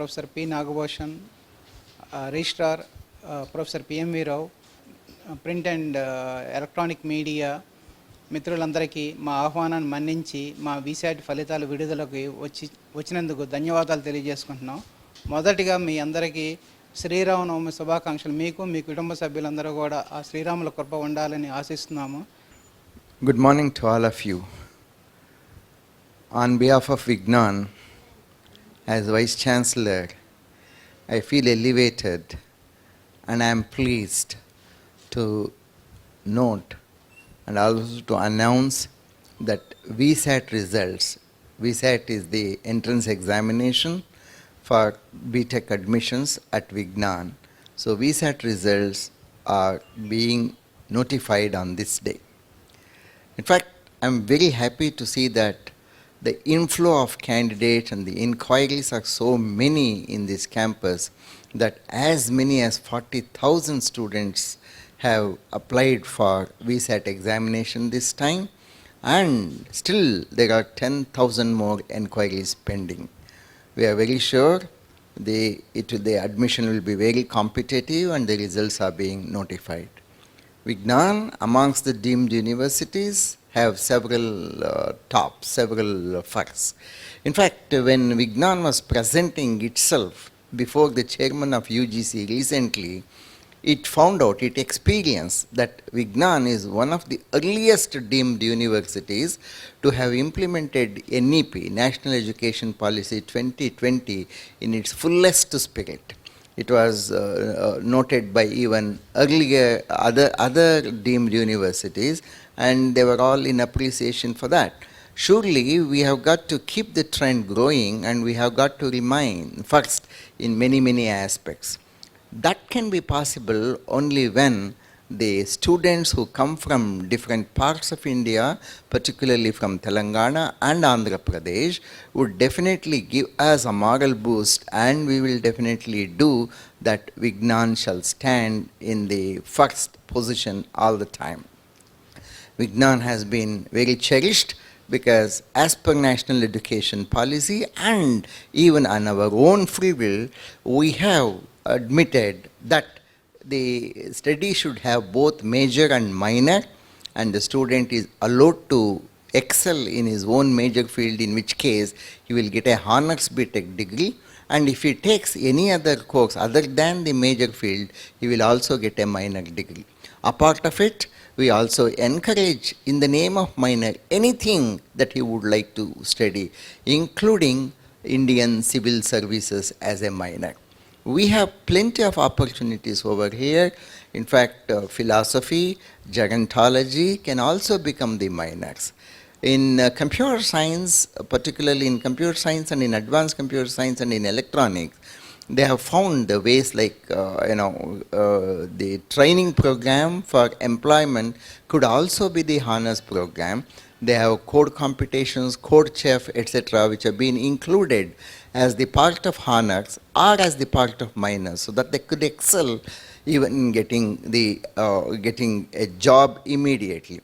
Professor P. Nagabhushan, Registrar Professor P.M.V. Rao, print and electronic media మిత్రులందరికీ మా ఆహ్వానాన్ని మన్నించి మా వీసాట్ ఫలితాల విడుదలకు వచ్చినందుకు ధన్యవాదాలు తెలియజేసుకుంటున్నాం. మొదటిగా మీ అందరికీ శ్రీరామనవమి శుభాకాంక్షలు. మీకు మీ కుటుంబ సభ్యులందరూ కూడా ఆ శ్రీరాముల కృప ఉండాలని ఆశిస్తున్నాము. Good morning to all of you. On behalf of Vignan, as Vice Chancellor, I feel elevated and I am pleased to note and also to announce that VSAT results, VSAT is the entrance examination for BTech admissions at Vignan. So VSAT results are being notified on this day. In fact, I'm very happy to see that the inflow of candidates and the inquiries are so many in this campus that as many as 40,000 students have applied for VSAT examination this time, and still there are 10,000 more inquiries pending. We are very sure the admission will be very competitive and the results are being notified. Vignan, amongst the deemed universities, have several several firsts. In fact, when Vignan was presenting itself before the chairman of UGC recently, it found out, it experienced that Vignan is one of the earliest deemed universities to have implemented NEP, National Education Policy 2020, in its fullest spirit. It was noted by even earlier other deemed universities, and they were all in appreciation for that. Surely we have got to keep the trend growing and we have got to remain first in many aspects. That can be possible only when the students who come from different parts of India, particularly from Telangana and Andhra Pradesh, would definitely give us a moral boost, and we will definitely do that. Vignan shall stand in the first position all the time. Vignan has been very cherished because as per national education policy and even on our own free will, we have admitted that the study should have both major and minor, and the student is allowed to excel in his own major field, in which case he will get a honors BTech degree, and if he takes any other course other than the major field, he will also get a minor degree. Apart of it, we also encourage in the name of minor anything that he would like to study, including Indian civil services as a minor. We have plenty of opportunities over here. In fact, philosophy, gerontology can also become the minors. In computer science, particularly in computer science and in advanced computer science and in electronics, they have found the ways like, the training program for employment could also be the honors program. They have code competitions, code chef, etc., which have been included as the part of honors or as the part of minors, so that they could excel even in getting a job immediately.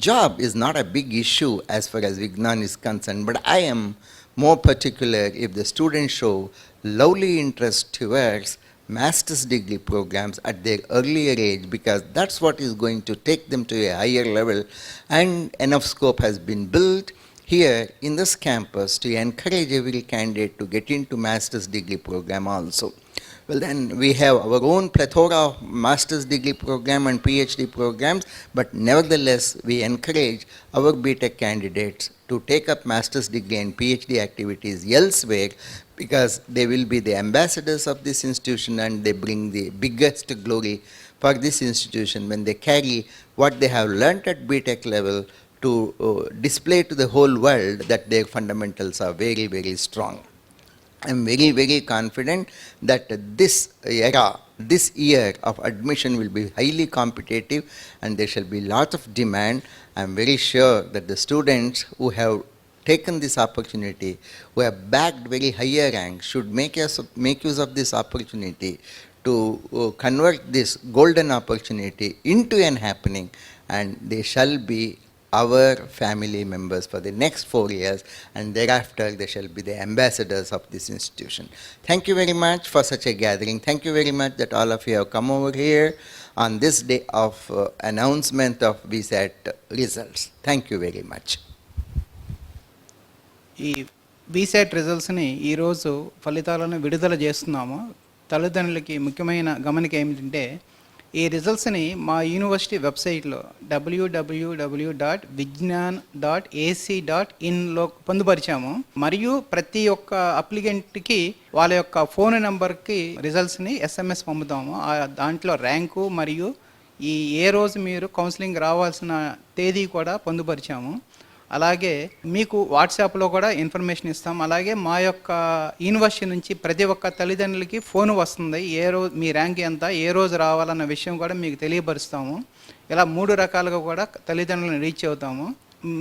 Job is not a big issue as far as Vignan is concerned, but I am more particular if the students show lovely interest towards master's degree programs at their earlier age, because that's what is going to take them to a higher level, and enough scope has been built here in this campus to encourage every candidate to get into master's degree program also. Well, then we have our own plethora of master's degree program and PhD programs, but nevertheless we encourage our BTech candidates to take up master's degree and PhD activities elsewhere, because they will be the ambassadors of this institution and they bring the biggest glory for this institution when they carry what they have learnt at BTech level to display to the whole world that their fundamentals are very strong. I am very confident that this year of admission will be highly competitive and there shall be lot of demand. I am very sure that the students who have taken this opportunity, who have bagged very higher rank, should make use of this opportunity to convert this golden opportunity into an happening, and they shall be our family members for the next 4 years, and thereafter they shall be the ambassadors of this institution. Thank you very much for such a gathering. Thank you very much that all of you have come over here on this day of announcement of VSAT results. Thank you very much. ఈ బీసెట్ రిజల్ట్స్ని ఈరోజు ఫలితాలను విడుదల చేస్తున్నాము. తల్లిదండ్రులకి ముఖ్యమైన గమనిక ఏమిటంటే ఈ రిజల్ట్స్ని మా యూనివర్సిటీ వెబ్సైట్లో www.vijnan.ac.inలో పొందుపరిచాము. మరియు ప్రతి ఒక్క అప్లికెంట్కి వాళ్ళ యొక్క ఫోన్ నెంబర్కి రిజల్ట్స్ని SMS పంపుతాము. దాంట్లో ర్యాంకు మరియు ఏ రోజు మీరు కౌన్సిలింగ్ రావాల్సిన తేదీ కూడా పొందుపరిచాము. అలాగే మీకు వాట్సాప్లో కూడా ఇన్ఫర్మేషన్ ఇస్తాం. అలాగే మా యొక్క యూనివర్సిటీ నుంచి ప్రతి ఒక్క తల్లిదండ్రులకి ఫోన్ వస్తుంది, ఏ రోజు మీ ర్యాంక్ ఎంత, ఏ రోజు రావాలన్న విషయం కూడా మీకు తెలియపరుస్తాము. ఇలా 3 రకాలుగా కూడా తల్లిదండ్రులను రీచ్ అవుతాము.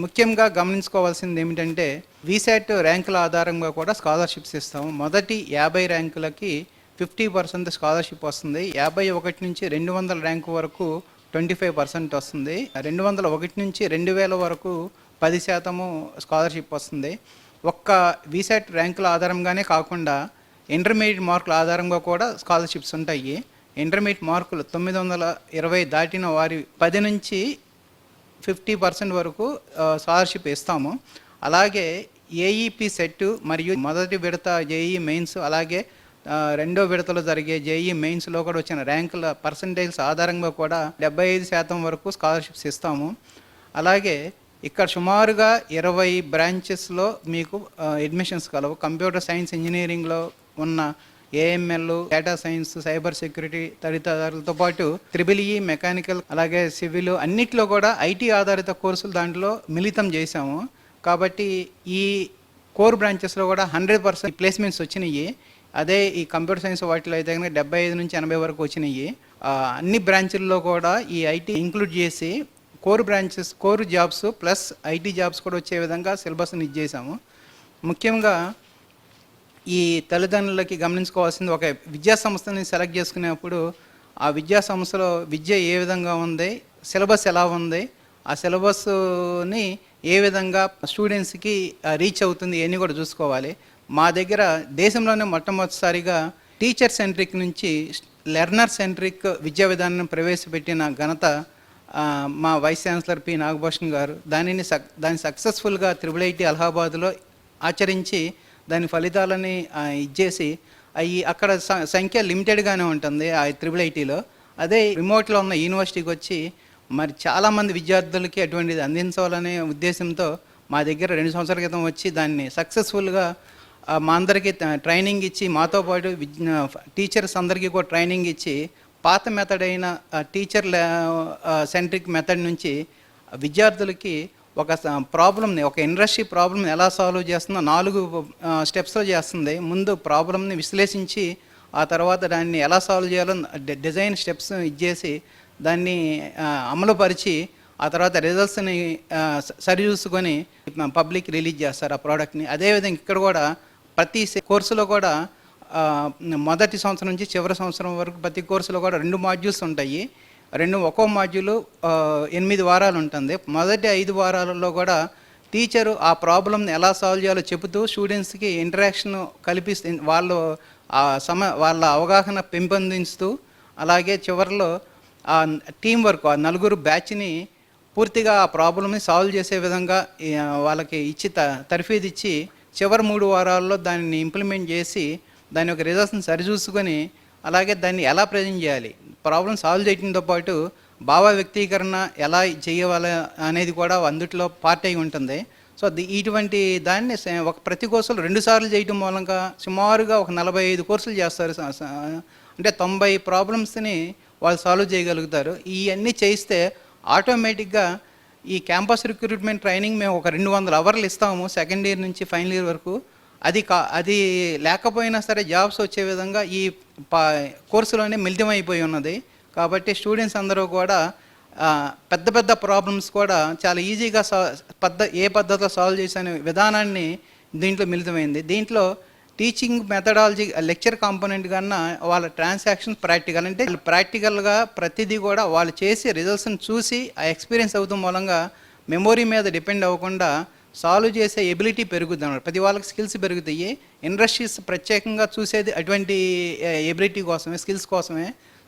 ముఖ్యంగా గమనించుకోవాల్సింది ఏమిటంటే వీసాట్ ర్యాంకుల ఆధారంగా కూడా స్కాలర్షిప్స్ ఇస్తాము. మొదటి 50 ర్యాంకులకి 50% స్కాలర్షిప్ వస్తుంది. 51 నుంచి 200 ర్యాంకు వరకు 25% వస్తుంది. 201 నుంచి 2000 వరకు 10% స్కాలర్షిప్ వస్తుంది. ఒక్క వీసాట్ ర్యాంకుల ఆధారంగానే కాకుండా ఇంటర్మీడియట్ మార్కుల ఆధారంగా కూడా స్కాలర్షిప్స్ ఉంటాయి. ఇంటర్మీడియట్ మార్కులు 920 దాటిన వారి 10 నుంచి 50% వరకు స్కాలర్షిప్ ఇస్తాము. అలాగే ఏఈపీ సెట్ మరియు మొదటి విడత జేఈ మెయిన్స్, అలాగే రెండో విడతలో జరిగే జేఈ మెయిన్స్లో కూడా వచ్చిన ర్యాంకుల పర్సంటేజ్ ఆధారంగా కూడా 75% వరకు స్కాలర్షిప్స్ ఇస్తాము. అలాగే ఇక్కడ సుమారుగా 20 బ్రాంచెస్లో మీకు అడ్మిషన్స్ కలవు. కంప్యూటర్ సైన్స్ ఇంజనీరింగ్లో ఉన్న AML, data science, cyber security తదితరులతో పాటు EEE, మెకానికల్, అలాగే సివిల్ అన్నిట్లో కూడా IT ఆధారిత కోర్సులు దాంట్లో మిళితం చేశాము. కాబట్టి ఈ కోర్ బ్రాంచెస్లో కూడా 100% ప్లేస్మెంట్స్ వచ్చినాయి. అదే ఈ కంప్యూటర్ సైన్స్ వాటిలో అయితే కనుక 75 నుంచి 80 వరకు వచ్చినాయి. అన్ని బ్రాంచుల్లో కూడా ఈ IT ఇంక్లూడ్ చేసి core branches, core jobs plus IT jobs కూడా వచ్చే విధంగా సిలబస్ని ఇచ్చేసాము. ముఖ్యంగా ఈ తల్లిదండ్రులకి గమనించుకోవాల్సింది, ఒక విద్యా సంస్థని సెలెక్ట్ చేసుకునేప్పుడు ఆ విద్యా సంస్థలో విద్య ఏ విధంగా ఉంది, సిలబస్ ఎలా ఉంది, ఆ సిలబస్ని ఏ విధంగా స్టూడెంట్స్కి రీచ్ అవుతుంది ఇవన్నీ కూడా చూసుకోవాలి. మా దగ్గర దేశంలోనే మొట్టమొదటిసారిగా టీచర్ సెంట్రిక్ నుంచి లెర్నర్ సెంట్రిక్ విద్యా విధానాన్ని ప్రవేశపెట్టిన ఘనత మా వైస్ ఛాన్సలర్ పి నాగభూషణ్ గారు. దాన్ని సక్సెస్ఫుల్గా IIIT అలహాబాద్లో ఆచరించి దాని ఫలితాలని ఇచ్చేసి అవి అక్కడ సంఖ్య లిమిటెడ్గానే ఉంటుంది ఆ IIITలో. అదే రిమోట్లో ఉన్న యూనివర్సిటీకి వచ్చి మరి చాలామంది విద్యార్థులకి అటువంటిది అందించాలనే ఉద్దేశంతో మా దగ్గర 2 సంవత్సరాల క్రితం వచ్చి దాన్ని సక్సెస్ఫుల్గా మా అందరికీ ట్రైనింగ్ ఇచ్చి, మాతో పాటు టీచర్స్ అందరికీ కూడా ట్రైనింగ్ ఇచ్చి పాత మెథడ్ అయిన టీచర్ సెంట్రిక్ మెథడ్ నుంచి విద్యార్థులకి ఒక ప్రాబ్లమ్ని, ఒక ఇండస్ట్రీ ప్రాబ్లమ్ని ఎలా సాల్వ్ చేస్తుందో 4 స్టెప్స్లో చేస్తుంది. ముందు ప్రాబ్లమ్ని విశ్లేషించి ఆ తర్వాత దాన్ని ఎలా సాల్వ్ చేయాలో డిజైన్ స్టెప్స్ ఇచ్చేసి దాన్ని అమలుపరిచి ఆ తర్వాత రిజల్ట్స్ని సరిచూసుకొని పబ్లిక్ రిలీజ్ చేస్తారు ఆ ప్రోడక్ట్ని. అదేవిధంగా ఇక్కడ కూడా ప్రతి కోర్సులో కూడా మొదటి సంవత్సరం నుంచి చివరి సంవత్సరం వరకు ప్రతి కోర్సులో కూడా 2 మాడ్యూల్స్ ఉంటాయి. ఒక్కో మాడ్యూలు 8 వారాలు ఉంటుంది. మొదటి 5 వారాలలో కూడా టీచరు ఆ ప్రాబ్లమ్ని ఎలా సాల్వ్ చేయాలో చెబుతూ స్టూడెంట్స్కి ఇంటరాక్షన్ కల్పిస్తూ వాళ్ళ అవగాహన పెంపొందిస్తూ, అలాగే చివరిలో ఆ టీం వర్క్, ఆ 4 బ్యాచ్ని పూర్తిగా ఆ ప్రాబ్లమ్ని సాల్వ్ చేసే విధంగా వాళ్ళకి ఇచ్చి తర్ఫీదు ఇచ్చి చివరి 3 వారాల్లో దాన్ని ఇంప్లిమెంట్ చేసి దాని యొక్క రిజల్ట్స్ని సరిచూసుకొని అలాగే దాన్ని ఎలా ప్రజెంట్ చేయాలి, ప్రాబ్లం సాల్వ్ చేయడంతో పాటు భావ వ్యక్తీకరణ ఎలా చేయవాలి అనేది కూడా అందుట్లో పార్ట్ అయి ఉంటుంది. సో ఇటువంటి దాన్ని ప్రతి కోర్సులు 2 సార్లు చేయడం మూలంగా సుమారుగా ఒక 45 కోర్సులు చేస్తారు. అంటే 90 ప్రాబ్లమ్స్ని వాళ్ళు సాల్వ్ చేయగలుగుతారు. ఇవన్నీ చేయిస్తే ఆటోమేటిక్గా ఈ క్యాంపస్ రిక్రూట్మెంట్ ట్రైనింగ్ మేము ఒక 200 అవర్లు ఇస్తాము సెకండ్ ఇయర్ నుంచి ఫైనల్ ఇయర్ వరకు. అది లేకపోయినా సరే జాబ్స్ వచ్చే విధంగా ఈ కోర్సులోనే మిళితమైపోయి ఉన్నది. కాబట్టి స్టూడెంట్స్ అందరూ కూడా పెద్ద పెద్ద ప్రాబ్లమ్స్ కూడా చాలా ఈజీగా ఏ పద్ధతిలో సాల్వ్ చేసే విధానాన్ని దీంట్లో మిళితమైంది. దీంట్లో టీచింగ్ మెథడాలజీ లెక్చర్ కాంపోనెంట్ కన్నా వాళ్ళ ట్రాన్సాక్షన్స్ ప్రాక్టికల్, అంటే ప్రాక్టికల్గా ప్రతిదీ కూడా వాళ్ళు చేసి రిజల్ట్స్ని చూసి ఆ ఎక్స్పీరియన్స్ అవుతాం మూలంగా మెమొరీ మీద డిపెండ్ అవ్వకుండా సాల్వ్ చేసే ఎబిలిటీ పెరుగుద్ది అన్నమాట. ప్రతి వాళ్ళకి స్కిల్స్ పెరుగుతాయి. ఇండస్ట్రీస్ ప్రత్యేకంగా చూసేది అటువంటి ఎబిలిటీ కోసమే, స్కిల్స్ కోసమే.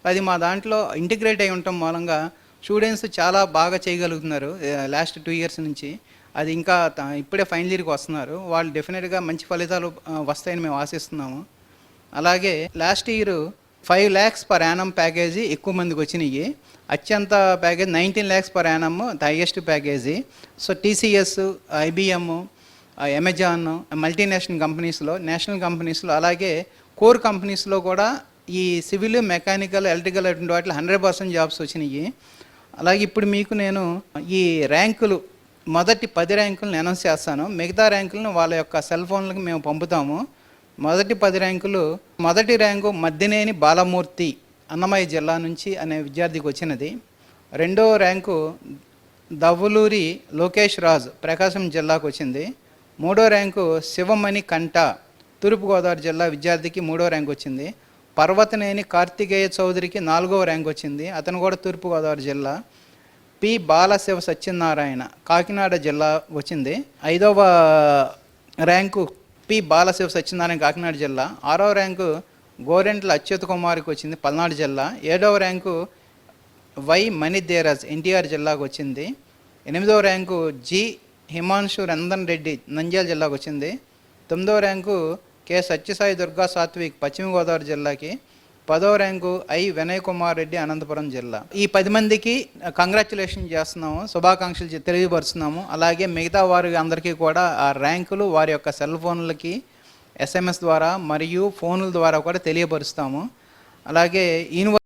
అది మా దాంట్లో ఇంటిగ్రేట్ అయి ఉండటం మూలంగా స్టూడెంట్స్ చాలా బాగా చేయగలుగుతున్నారు లాస్ట్ 2 years నుంచి. అది ఇంకా ఇప్పుడే ఫైనల్ ఇయర్కి వస్తున్నారు. వాళ్ళు డెఫినెట్గా మంచి ఫలితాలు వస్తాయని మేము ఆశిస్తున్నాము. అలాగే last year 5 lakhs per annum package ఎక్కువ మందికి వచ్చినాయి. అత్యంత package 19 lakhs per annum the highest package. So TCS, IBM, Amazon, multinational కంపెనీస్లో, నేషనల్ కంపెనీస్లో, అలాగే కోర్ కంపెనీస్లో కూడా ఈ సివిల్, మెకానికల్, ఎలక్ట్రికల్ అటువంటి వాటిలో 100% జాబ్స్ వచ్చినాయి. అలాగే ఇప్పుడు మీకు నేను ఈ ర్యాంకులు, మొదటి 10 ర్యాంకులను అనౌన్స్ చేస్తాను. మిగతా ర్యాంకులను వాళ్ళ యొక్క సెల్ ఫోన్లకు మేము పంపుతాము. మొదటి 10 ర్యాంకులు, మొదటి ర్యాంకు మద్దినేని బాలమూర్తి, అన్నమయ్య జిల్లా నుంచి అనే విద్యార్థికి వచ్చినది. రెండో ర్యాంకు దవ్వులూరి లోకేష్ రాజ్, ప్రకాశం జిల్లాకు వచ్చింది. మూడో ర్యాంకు శివమణి కంట, తూర్పుగోదావరి జిల్లా విద్యార్థికి 3వ ర్యాంక్ వచ్చింది. పర్వతనేని కార్తికేయ చౌదరికి 4వ ర్యాంక్ వచ్చింది, అతను కూడా తూర్పుగోదావరి జిల్లా. పి బాలశివ సత్యనారాయణ, కాకినాడ జిల్లా వచ్చింది. 5వ ర్యాంకు పి బాలశివ సత్యనారాయణ, కాకినాడ జిల్లా. 6వ ర్యాంకు గోరెంట్ల అచ్యుత కుమార్కి వచ్చింది, పల్నాడు జిల్లా. 7వ ర్యాంకు వై మణిదేరాజ్, ఎన్టీఆర్ జిల్లాకు వచ్చింది. 8వ ర్యాంకు జి హిమాంశు రందన్ రెడ్డి, నంద్యాల జిల్లాకు వచ్చింది. 9వ ర్యాంకు కె సత్యసాయి దుర్గా సాత్విక్, పశ్చిమ గోదావరి జిల్లాకి. 10వ ర్యాంకు ఐ వినయ్ కుమార్ రెడ్డి, అనంతపురం జిల్లా. ఈ 10 మందికి కంగ్రాచులేషన్ చేస్తున్నాము, శుభాకాంక్షలు తెలియపరుస్తున్నాము. అలాగే మిగతా వారి అందరికీ కూడా ఆ ర్యాంకులు వారి యొక్క సెల్ ఫోన్లకి SMS ద్వారా మరియు ఫోన్ల ద్వారా కూడా తెలియపరుస్తాము. అలాగే యూనివర్సిటీ